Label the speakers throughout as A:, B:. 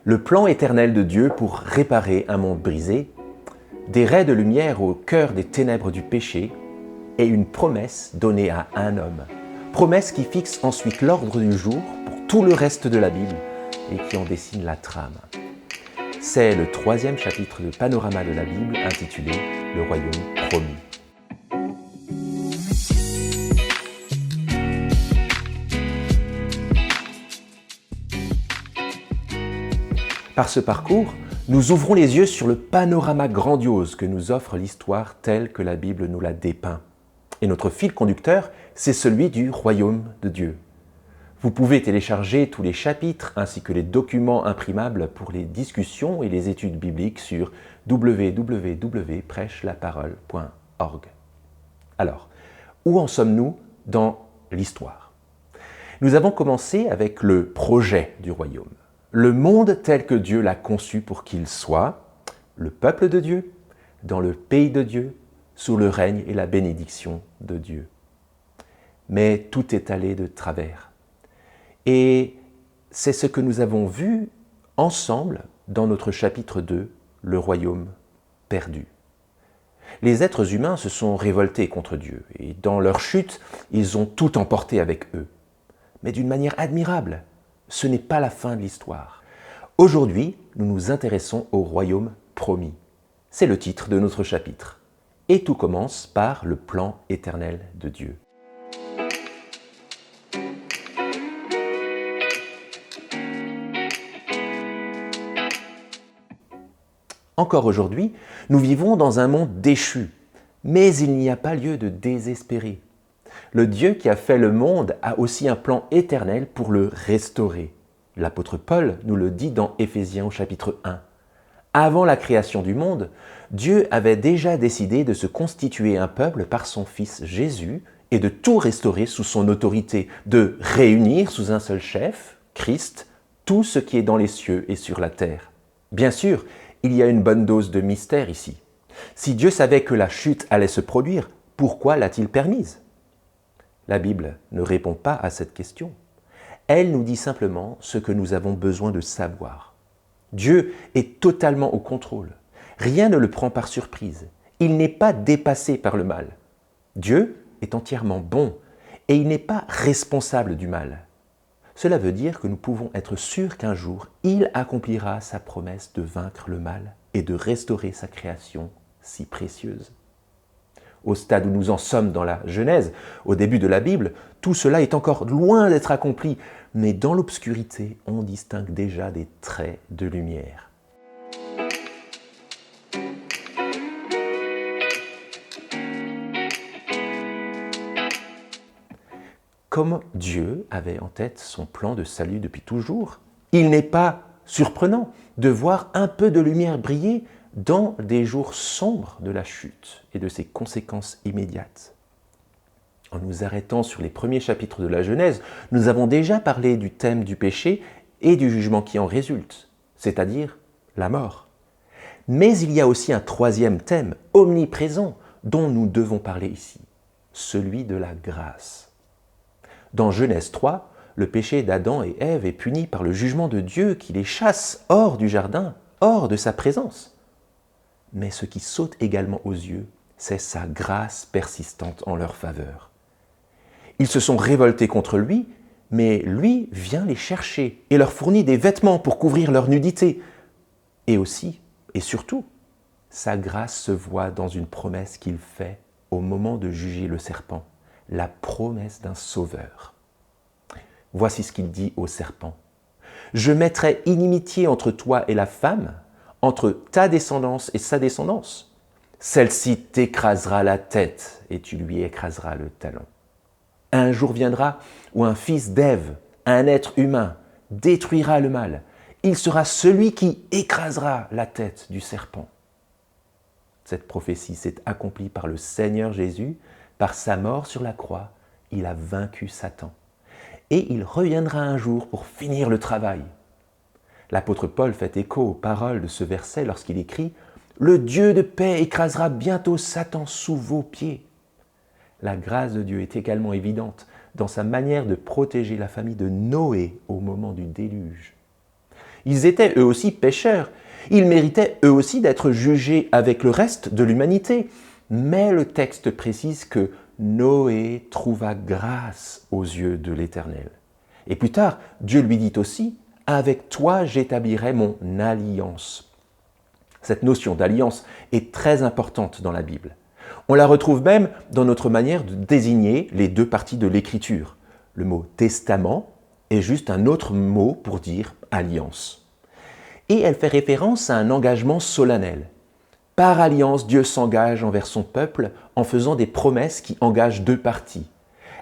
A: le plan éternel de Dieu pour réparer un monde brisé, des raies de lumière au cœur des ténèbres du péché et une promesse donnée à un homme. Promesse qui fixe ensuite l'ordre du jour pour tout le reste de la Bible et qui en dessine la trame. C'est le 3e chapitre de Panorama de la Bible intitulé « Le royaume promis ». Par ce parcours, nous ouvrons les yeux sur le panorama grandiose que nous offre l'histoire telle que la Bible nous la dépeint. Et notre fil conducteur, c'est celui du royaume de Dieu. Vous pouvez télécharger tous les chapitres ainsi que les documents imprimables pour les discussions et les études bibliques sur www.prêchelaparole.org. Alors, où en sommes-nous dans l'histoire? Nous avons commencé avec le projet du royaume. Le monde tel que Dieu l'a conçu pour qu'il soit, le peuple de Dieu, dans le pays de Dieu, sous le règne et la bénédiction de Dieu. Mais tout est allé de travers. Et c'est ce que nous avons vu ensemble dans notre chapitre 2, le royaume perdu. Les êtres humains se sont révoltés contre Dieu et dans leur chute, ils ont tout emporté avec eux. Mais d'une manière admirable. Ce n'est pas la fin de l'histoire. Aujourd'hui, nous nous intéressons au royaume promis. C'est le titre de notre chapitre. Et tout commence par le plan éternel de Dieu. Encore aujourd'hui, nous vivons dans un monde déchu, mais il n'y a pas lieu de désespérer. Le Dieu qui a fait le monde a aussi un plan éternel pour le restaurer. L'apôtre Paul nous le dit dans Éphésiens au chapitre 1. Avant la création du monde, Dieu avait déjà décidé de se constituer un peuple par son Fils Jésus et de tout restaurer sous son autorité, de réunir sous un seul chef, Christ, tout ce qui est dans les cieux et sur la terre. Bien sûr, il y a une bonne dose de mystère ici. Si Dieu savait que la chute allait se produire, pourquoi l'a-t-il permise ? La Bible ne répond pas à cette question. Elle nous dit simplement ce que nous avons besoin de savoir. Dieu est totalement au contrôle. Rien ne le prend par surprise. Il n'est pas dépassé par le mal. Dieu est entièrement bon et il n'est pas responsable du mal. Cela veut dire que nous pouvons être sûrs qu'un jour, il accomplira sa promesse de vaincre le mal et de restaurer sa création si précieuse. Au stade où nous en sommes dans la Genèse, au début de la Bible, tout cela est encore loin d'être accompli, mais dans l'obscurité, on distingue déjà des traits de lumière. Comme Dieu avait en tête son plan de salut depuis toujours, il n'est pas surprenant de voir un peu de lumière briller dans des jours sombres de la chute et de ses conséquences immédiates. En nous arrêtant sur les premiers chapitres de la Genèse, nous avons déjà parlé du thème du péché et du jugement qui en résulte, c'est-à-dire la mort. Mais il y a aussi un troisième thème omniprésent dont nous devons parler ici, celui de la grâce. Dans Genèse 3, le péché d'Adam et Ève est puni par le jugement de Dieu qui les chasse hors du jardin, hors de sa présence. Mais ce qui saute également aux yeux, c'est sa grâce persistante en leur faveur. Ils se sont révoltés contre lui, mais lui vient les chercher et leur fournit des vêtements pour couvrir leur nudité. Et aussi, et surtout, sa grâce se voit dans une promesse qu'il fait au moment de juger le serpent, la promesse d'un sauveur. Voici ce qu'il dit au serpent. « Je mettrai inimitié entre toi et la femme, entre ta descendance et sa descendance. Celle-ci t'écrasera la tête et tu lui écraseras le talon. Un jour viendra où un fils d'Ève, un être humain, détruira le mal. Il sera celui qui écrasera la tête du serpent. » Cette prophétie s'est accomplie par le Seigneur Jésus. Par sa mort sur la croix, il a vaincu Satan. Et il reviendra un jour pour finir le travail. L'apôtre Paul fait écho aux paroles de ce verset lorsqu'il écrit « Le Dieu de paix écrasera bientôt Satan sous vos pieds ». La grâce de Dieu est également évidente dans sa manière de protéger la famille de Noé au moment du déluge. Ils étaient eux aussi pécheurs. Ils méritaient eux aussi d'être jugés avec le reste de l'humanité. Mais le texte précise que Noé trouva grâce aux yeux de l'Éternel. Et plus tard, Dieu lui dit aussi « Avec toi j'établirai mon alliance ». Cette notion d'alliance est très importante dans la Bible. On la retrouve même dans notre manière de désigner les deux parties de l'Écriture. Le mot « testament » est juste un autre mot pour dire « alliance ». Et elle fait référence à un engagement solennel. Par alliance, Dieu s'engage envers son peuple en faisant des promesses qui engagent deux parties.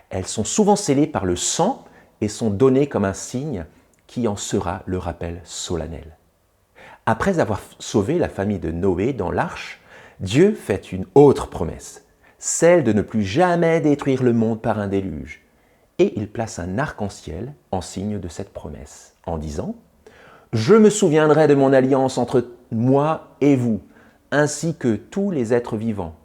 A: Elles sont souvent scellées par le sang et sont données comme un signe qui en sera le rappel solennel. Après avoir sauvé la famille de Noé dans l'arche, Dieu fait une autre promesse, celle de ne plus jamais détruire le monde par un déluge. Et il place un arc-en-ciel en signe de cette promesse, en disant « Je me souviendrai de mon alliance entre moi et vous, ainsi que tous les êtres vivants.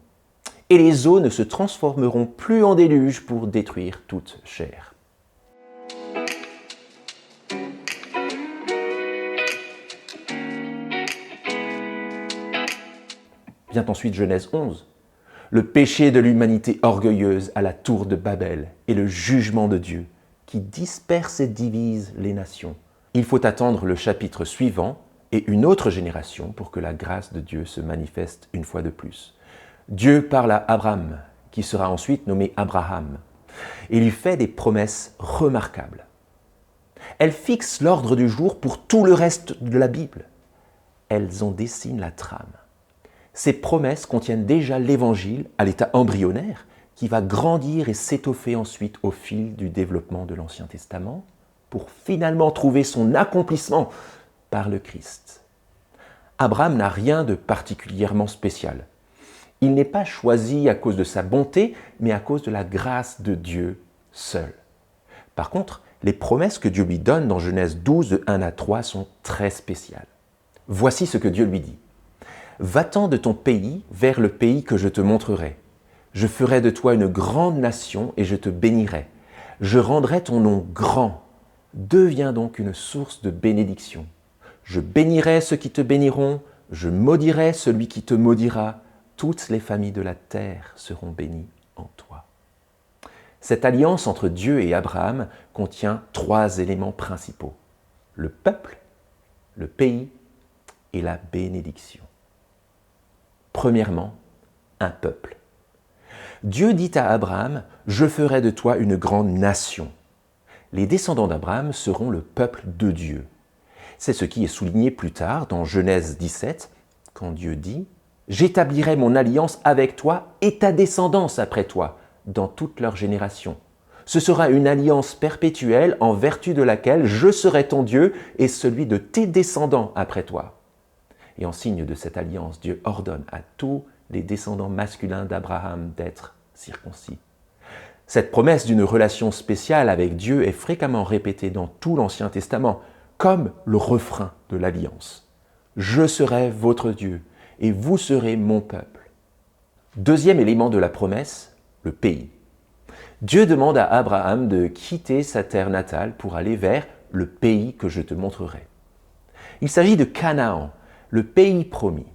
A: Et les eaux ne se transformeront plus en déluge pour détruire toute chair. » Vient ensuite Genèse 11. Le péché de l'humanité orgueilleuse à la tour de Babel et le jugement de Dieu qui disperse et divise les nations. Il faut attendre le chapitre suivant et une autre génération pour que la grâce de Dieu se manifeste une fois de plus. Dieu parle à Abraham, qui sera ensuite nommé Abraham, et lui fait des promesses remarquables. Elles fixent l'ordre du jour pour tout le reste de la Bible. Elles en dessinent la trame. Ces promesses contiennent déjà l'Évangile à l'état embryonnaire, qui va grandir et s'étoffer ensuite au fil du développement de l'Ancien Testament, pour finalement trouver son accomplissement par le Christ. Abraham n'a rien de particulièrement spécial. Il n'est pas choisi à cause de sa bonté, mais à cause de la grâce de Dieu seul. Par contre, les promesses que Dieu lui donne dans Genèse 12, de 1 à 3, sont très spéciales. Voici ce que Dieu lui dit. « Va-t'en de ton pays vers le pays que je te montrerai. Je ferai de toi une grande nation et je te bénirai. Je rendrai ton nom grand. Deviens donc une source de bénédiction. Je bénirai ceux qui te béniront, je maudirai celui qui te maudira. Toutes les familles de la terre seront bénies en toi. » Cette alliance entre Dieu et Abraham contient 3 éléments principaux. Le peuple, le pays et la bénédiction. Premièrement, un peuple. Dieu dit à Abraham « Je ferai de toi une grande nation ». Les descendants d'Abraham seront le peuple de Dieu. C'est ce qui est souligné plus tard dans Genèse 17, quand Dieu dit « J'établirai mon alliance avec toi et ta descendance après toi, dans toutes leurs générations. Ce sera une alliance perpétuelle en vertu de laquelle je serai ton Dieu et celui de tes descendants après toi. » Et en signe de cette alliance, Dieu ordonne à tous les descendants masculins d'Abraham d'être circoncis. Cette promesse d'une relation spéciale avec Dieu est fréquemment répétée dans tout l'Ancien Testament, comme le refrain de l'Alliance. « Je serai votre Dieu et vous serez mon peuple. » Deuxième élément de la promesse, le pays. Dieu demande à Abraham de quitter sa terre natale pour aller vers le pays que je te montrerai. Il s'agit de Canaan, le pays promis.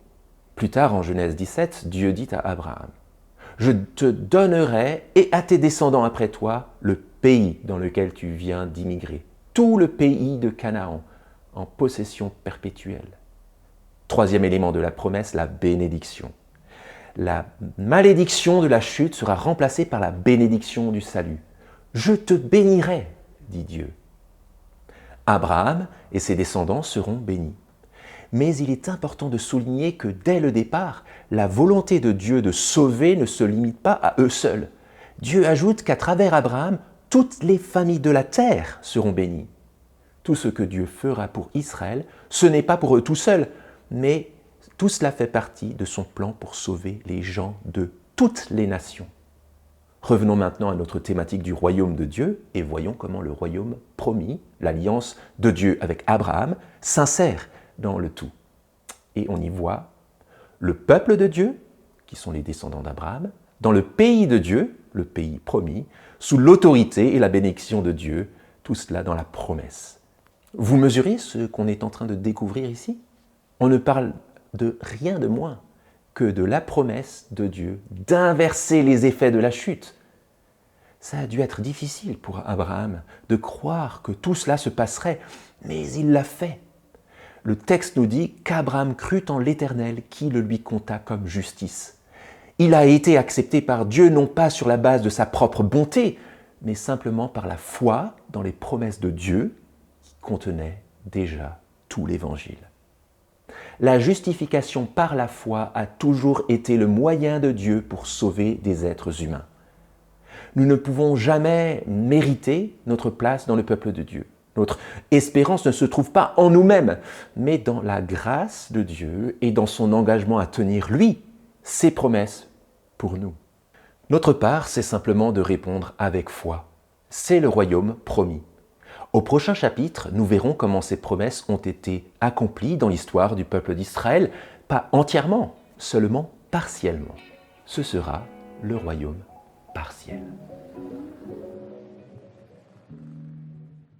A: Plus tard, en Genèse 17, Dieu dit à Abraham « Je te donnerai et à tes descendants après toi le pays dans lequel tu viens d'immigrer, tout le pays de Canaan, en possession perpétuelle. » Troisième élément de la promesse, la bénédiction. La malédiction de la chute sera remplacée par la bénédiction du salut. « Je te bénirai, dit Dieu. » Abraham et ses descendants seront bénis. Mais il est important de souligner que dès le départ, la volonté de Dieu de sauver ne se limite pas à eux seuls. Dieu ajoute qu'à travers Abraham, toutes les familles de la terre seront bénies. Tout ce que Dieu fera pour Israël, ce n'est pas pour eux tout seuls, mais tout cela fait partie de son plan pour sauver les gens de toutes les nations. Revenons maintenant à notre thématique du royaume de Dieu et voyons comment le royaume promis, l'alliance de Dieu avec Abraham, s'insère dans le tout. Et on y voit le peuple de Dieu, qui sont les descendants d'Abraham, dans le pays de Dieu, le pays promis, sous l'autorité et la bénédiction de Dieu, tout cela dans la promesse. Vous mesurez ce qu'on est en train de découvrir ici? On ne parle de rien de moins que de la promesse de Dieu d'inverser les effets de la chute. Ça a dû être difficile pour Abraham de croire que tout cela se passerait, mais il l'a fait. Le texte nous dit qu'Abraham crut en l'Éternel qui le lui compta comme justice. Il a été accepté par Dieu non pas sur la base de sa propre bonté, mais simplement par la foi dans les promesses de Dieu qui contenaient déjà tout l'Évangile. La justification par la foi a toujours été le moyen de Dieu pour sauver des êtres humains. Nous ne pouvons jamais mériter notre place dans le peuple de Dieu. Notre espérance ne se trouve pas en nous-mêmes, mais dans la grâce de Dieu et dans son engagement à tenir, lui, ses promesses pour nous. Notre part, c'est simplement de répondre avec foi. C'est le royaume promis. Au prochain chapitre, nous verrons comment ces promesses ont été accomplies dans l'histoire du peuple d'Israël, pas entièrement, seulement partiellement. Ce sera le royaume partiel.